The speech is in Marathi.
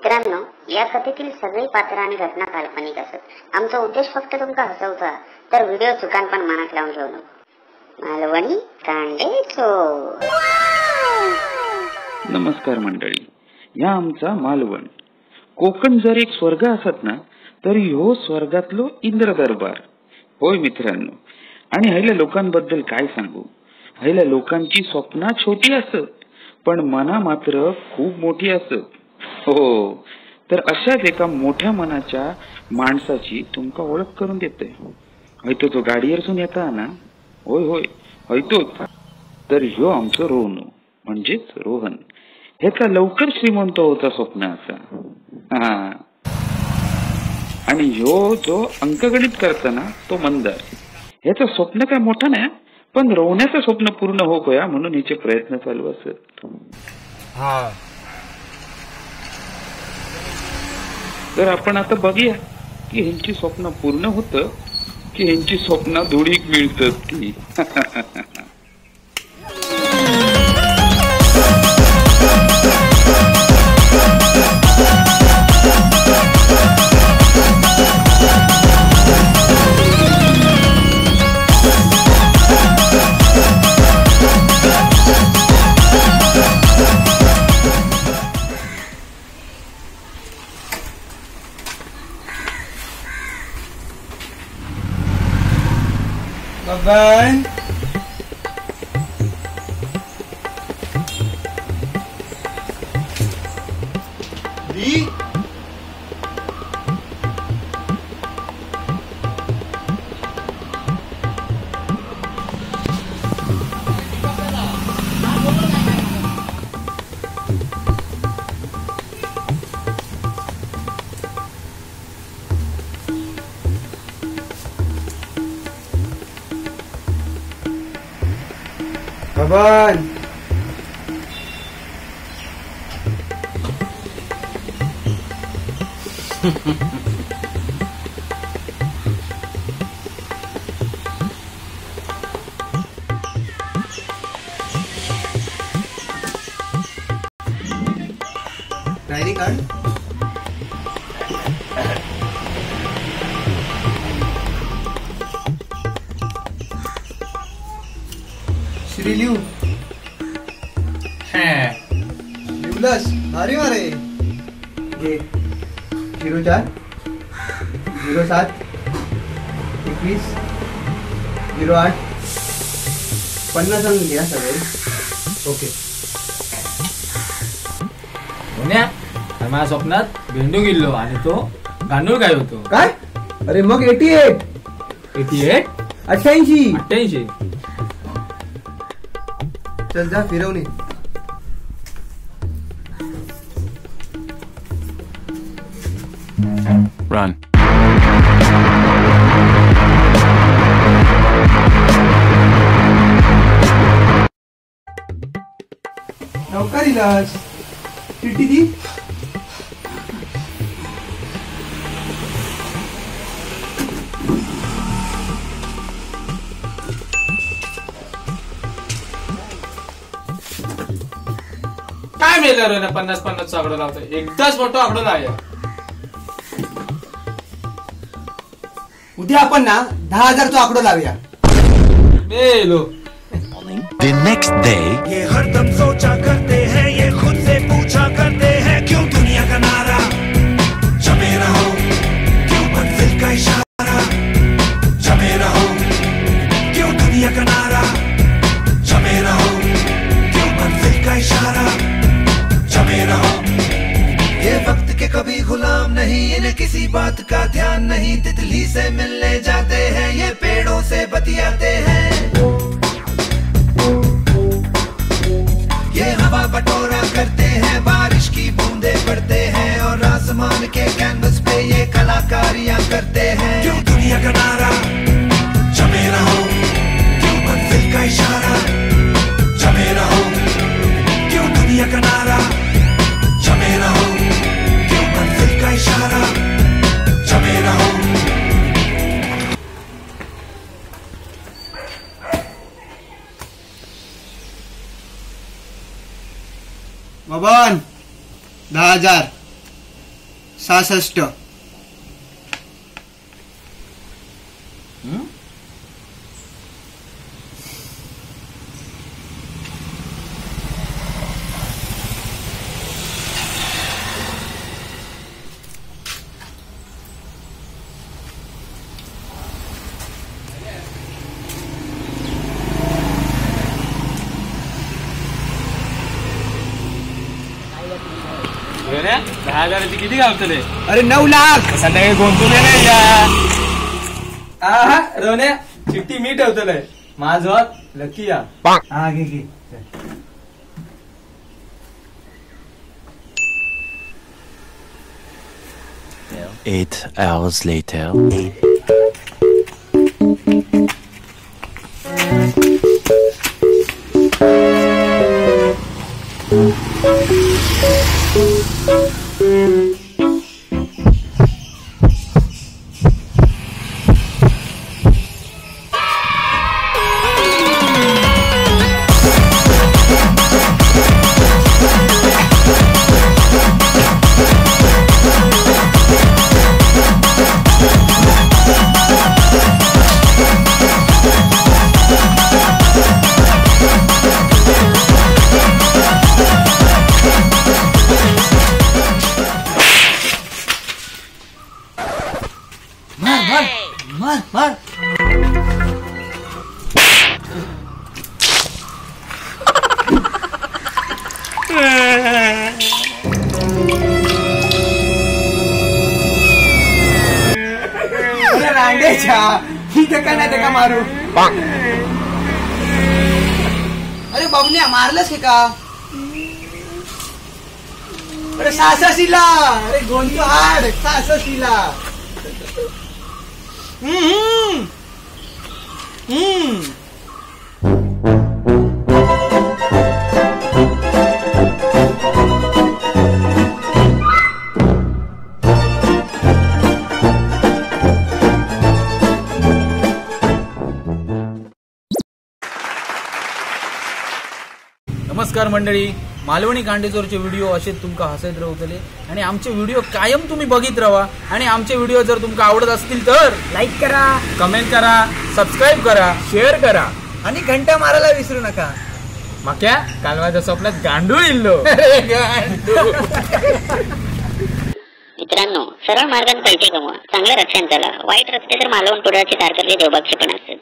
मित्रांनो, या कथेतील सगळी पात्र आणि घटना काल्पनिक असत। आमचा उद्देश फक्त तुमका हसवता, तर व्हिडिओ चुकान पण मनात लावून घेऊ नको। मालवणी कांडेचो। नमस्कार मंडळी, या आमचा मालवण कोकण जर एक स्वर्ग असत ना, तर ह्यो स्वर्गातलो इंद्र दरबार होय मित्रांनो। आणि हैल्या लोकांबद्दल काय सांगू, हैल्या लोकांची स्वप्ना छोटी असत पण मना मात्र खूप मोठी असत। हो, तर अशाच एका मोठ्या मनाच्या माणसाची तुमका ओळख करून देते। हैतो तो गाडीवरसून येता ना, होय होय हैतोच। तर ह्यो आमचं रोहन म्हणजेच रोहन। ह्याचा लवकर श्रीमंत होता स्वप्न असा। आणि ह्यो जो अंकगणित करताना तो मंदार। ह्याचं स्वप्न काय मोठं नाही, पण रोवण्याचं स्वप्न पूर्ण हो गया म्हणून हिचे प्रयत्न चालू असत। तर आपण आता बघूया की ह्यांची स्वप्न पूर्ण होत की ह्यांची स्वप्न धुळीक मिळतात ती। बबन दी बबन डायरी कार्ड श्री लिहू लिवलस भारी मारे ये 04 07 21 08 50 सांगून घ्या सगळे। ओके पुण्या माझ्या स्वप्नात भेंडू गेलो आणि तो गांडूळ काय होतो काय? अरे मग 88 88 चल जा फिरवणे। Run. नौका दिलास टीटी दी काय मेलं रे 50-50 आकडो लावतो, एकदाच मोठा आकडो लावूया। उद्या आपण ना 10,000चा आकडो लावूया। मेलो The next day. ये हरदम सोचा करते हैं, ये खुद से पूछा करते हैं, क्यों दुनिया का नारा जमे रहो, क्यों मंजिल का इशारा जमे रहो, क्यों दुनिया का नारा जमे रहो, क्यों मंजिल का इशारा जमे रहो। ये वक्त के कभी गुलाम नहीं, इन्हें किसी बात का ध्यान नहीं, तितली से मिलने जाते हैं, ये पेड़ों से बतियाते हैं, ये हवा बटोरा करते हैं, बारिश की बूंदे पड़ते हैं, और आसमान के कैनवस पे ये कलाकारियां करते हैं। क्यों दुनिया का नारा जमे रहो, क्यों मंजिल का इशारा जमे रहो, क्यों दुनिया का नारा जमे रहो, क्यों मंजिल का इशारा जमे रहो। बबन 10,000 66. रोन्या 10,000ची किती गावतले? अरे 9 लाख. संध्याकाळी गोंधळले नाही का? आहा रोन्या चिठ्ठी मी ठेवतलंय माझं लकी या. हा घे घे. 8 hours later. मार. अरे रांडेच्या मी का नाही का मारू. अरे बाबूने मारलंस की का. अरे 66ला. अरे गोंधळ हाड 66ला. नमस्कार मंडळी, मालवणी कांडेचोरचे व्हिडिओ असे तुमका हसत राहतले आणि आमचे व्हिडिओ कायम तुम्ही बघित राहा. आणि आमचे व्हिडिओ जर तुमका आवडत असतील तर लाईक करा, कमेंट करा, सबस्क्राईब करा, शेअर करा आणि घंटा मारायला विसरू नका. माक्या काल माझ्या स्वप्नात गांडूळ इल्लो. मित्रांनो, सरळ मार्गाने पैसे कमवा, चांगलं रक्षण चला. वाईट रस्ते तर मालवण पुढाची कारकर्दी देवबागचे पण असतात.